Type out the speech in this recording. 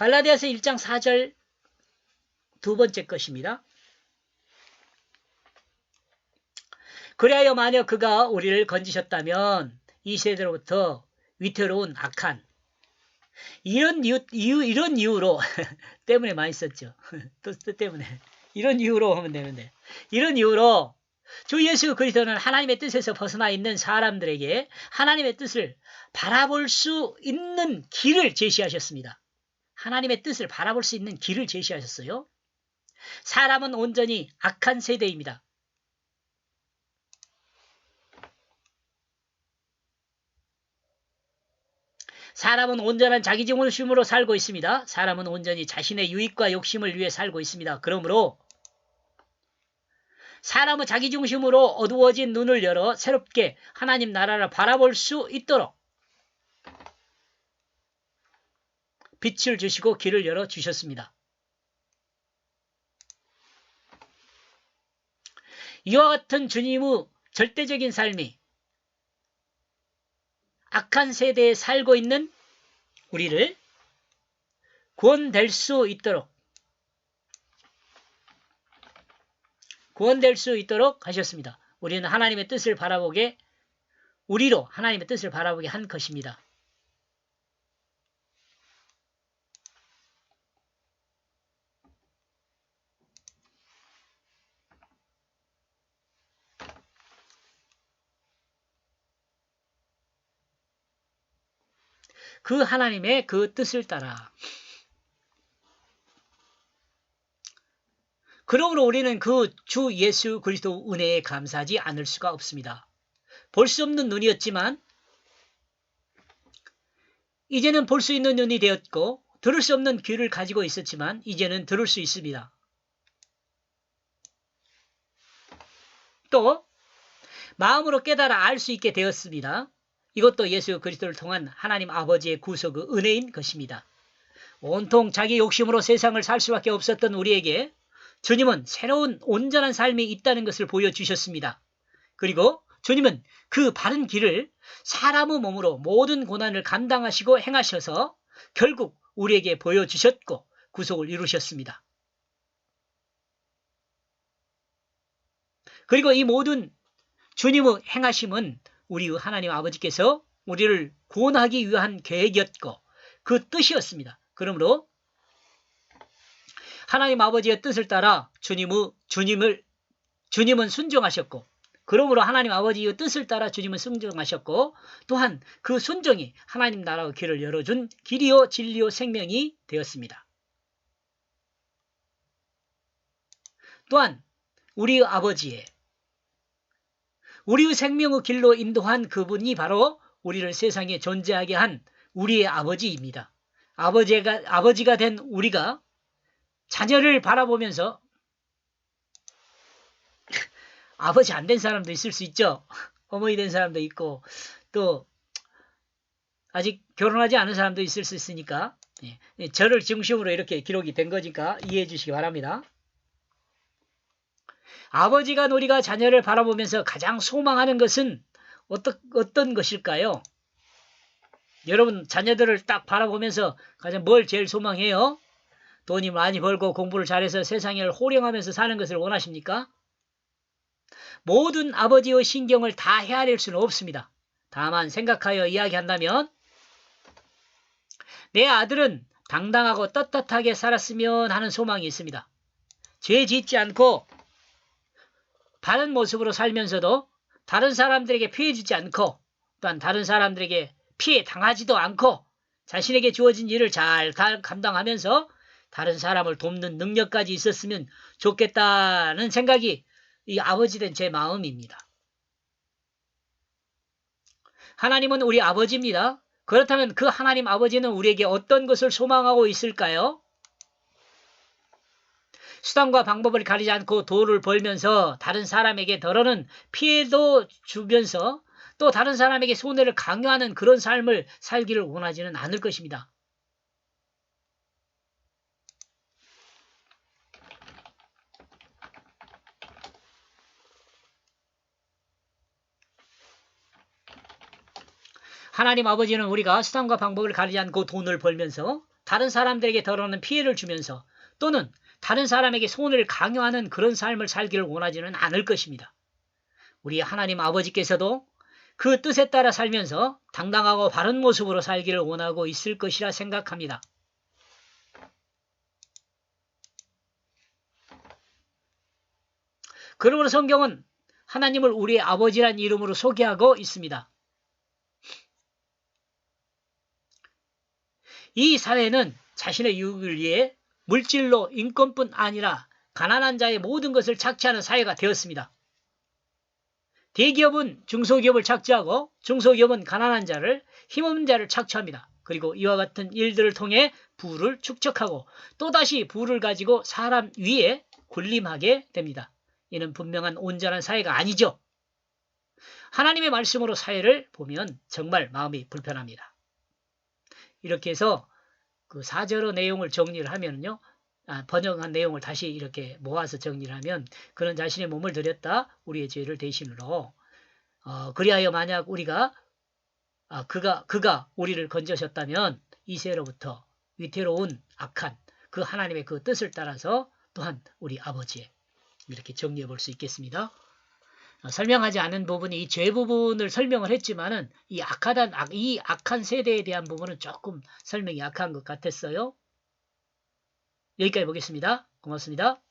갈라디아서 1장 4절 두 번째 것입니다. 그리하여 만약 그가 우리를 건지셨다면 이 세대로부터 위태로운 악한 이런 이유로 때문에 많이 썼죠. 또 때문에 이런 이유로 하면 되는데 이런 이유로 주 예수 그리스도는 하나님의 뜻에서 벗어나 있는 사람들에게 하나님의 뜻을 바라볼 수 있는 길을 제시하셨습니다. 하나님의 뜻을 바라볼 수 있는 길을 제시하셨어요. 사람은 온전히 악한 세대입니다. 사람은 온전한 자기중심으로 살고 있습니다. 사람은 온전히 자신의 유익과 욕심을 위해 살고 있습니다. 그러므로 사람은 자기중심으로 어두워진 눈을 열어 새롭게 하나님 나라를 바라볼 수 있도록 빛을 주시고 길을 열어 주셨습니다. 이와 같은 주님의 절대적인 삶이 악한 세대에 살고 있는 우리를 구원될 수 있도록 하셨습니다. 우리는 하나님의 뜻을 바라보게 우리로 하나님의 뜻을 바라보게 한 것입니다. 그 하나님의 그 뜻을 따라. 그러므로 우리는 그 주 예수 그리스도 은혜에 감사하지 않을 수가 없습니다. 볼 수 없는 눈이었지만 이제는 볼 수 있는 눈이 되었고 들을 수 없는 귀를 가지고 있었지만 이제는 들을 수 있습니다. 또 마음으로 깨달아 알 수 있게 되었습니다. 이것도 예수 그리스도를 통한 하나님 아버지의 구속의 은혜인 것입니다. 온통 자기 욕심으로 세상을 살 수밖에 없었던 우리에게 주님은 새로운 온전한 삶이 있다는 것을 보여주셨습니다. 그리고 주님은 그 바른 길을 사람의 몸으로 모든 고난을 감당하시고 행하셔서 결국 우리에게 보여주셨고 구속을 이루셨습니다. 그리고 이 모든 주님의 행하심은 우리 하나님 아버지께서 우리를 구원하기 위한 계획이었고 그 뜻이었습니다. 그러므로 하나님 아버지의 뜻을 따라 주님은 순종하셨고 그러므로 하나님 아버지의 뜻을 따라 주님은 순종하셨고 또한 그 순종이 하나님 나라의 길을 열어준 길이요 진리요 생명이 되었습니다. 또한 우리의 아버지의 우리의 생명의 길로 인도한 그분이 바로 우리를 세상에 존재하게 한 우리의 아버지입니다. 아버지가 된 우리가 자녀를 바라보면서 아버지 안 된 사람도 있을 수 있죠. 어머니 된 사람도 있고 또 아직 결혼하지 않은 사람도 있을 수 있으니까 저를 중심으로 이렇게 기록이 된 거니까 이해해 주시기 바랍니다. 아버지가 우리가 자녀를 바라보면서 가장 소망하는 것은 어떤 것일까요? 여러분 자녀들을 딱 바라보면서 가장 뭘 제일 소망해요? 돈이 많이 벌고 공부를 잘해서 세상을 호령하면서 사는 것을 원하십니까? 모든 아버지의 신경을 다 헤아릴 수는 없습니다. 다만 생각하여 이야기한다면 내 아들은 당당하고 떳떳하게 살았으면 하는 소망이 있습니다. 죄 짓지 않고 바른 모습으로 살면서도 다른 사람들에게 피해 주지 않고 또한 다른 사람들에게 피해 당하지도 않고 자신에게 주어진 일을 잘 감당하면서 다른 사람을 돕는 능력까지 있었으면 좋겠다는 생각이 이 아버지 된 제 마음입니다. 하나님은 우리 아버지입니다. 그렇다면 그 하나님 아버지는 우리에게 어떤 것을 소망하고 있을까요? 수단과 방법을 가리지 않고 돈을 벌면서 다른 사람에게 덜어는 피해도 주면서 또 다른 사람에게 손해를 강요하는 그런 삶을 살기를 원하지는 않을 것입니다. 하나님 아버지는 우리가 수단과 방법을 가리지 않고 돈을 벌면서 다른 사람들에게 덜어오는 피해를 주면서 또는 다른 사람에게 손을 강요하는 그런 삶을 살기를 원하지는 않을 것입니다. 우리 하나님 아버지께서도 그 뜻에 따라 살면서 당당하고 바른 모습으로 살기를 원하고 있을 것이라 생각합니다. 그러므로 성경은 하나님을 우리의 아버지란 이름으로 소개하고 있습니다. 이 사회는 자신의 유익을 위해 물질로 인권뿐 아니라 가난한 자의 모든 것을 착취하는 사회가 되었습니다. 대기업은 중소기업을 착취하고 중소기업은 가난한 자를, 힘없는 자를 착취합니다. 그리고 이와 같은 일들을 통해 부를 축적하고 또다시 부를 가지고 사람 위에 군림하게 됩니다. 이는 분명한 온전한 사회가 아니죠. 하나님의 말씀으로 사회를 보면 정말 마음이 불편합니다. 이렇게 해서 그 4절의 내용을 정리를 하면요. 번역한 내용을 다시 이렇게 모아서 정리를 하면 그런 자신의 몸을 드렸다 우리의 죄를 대신으로 그리하여 만약 우리가 그가 우리를 건져셨다면 이세로부터 위태로운 악한 그 하나님의 그 뜻을 따라서 또한 우리 아버지의 이렇게 정리해 볼 수 있겠습니다. 설명하지 않은 부분이 이 죄 부분을 설명을 했지만은 이 악한 세대에 대한 부분은 조금 설명이 약한 것 같았어요. 여기까지 보겠습니다. 고맙습니다.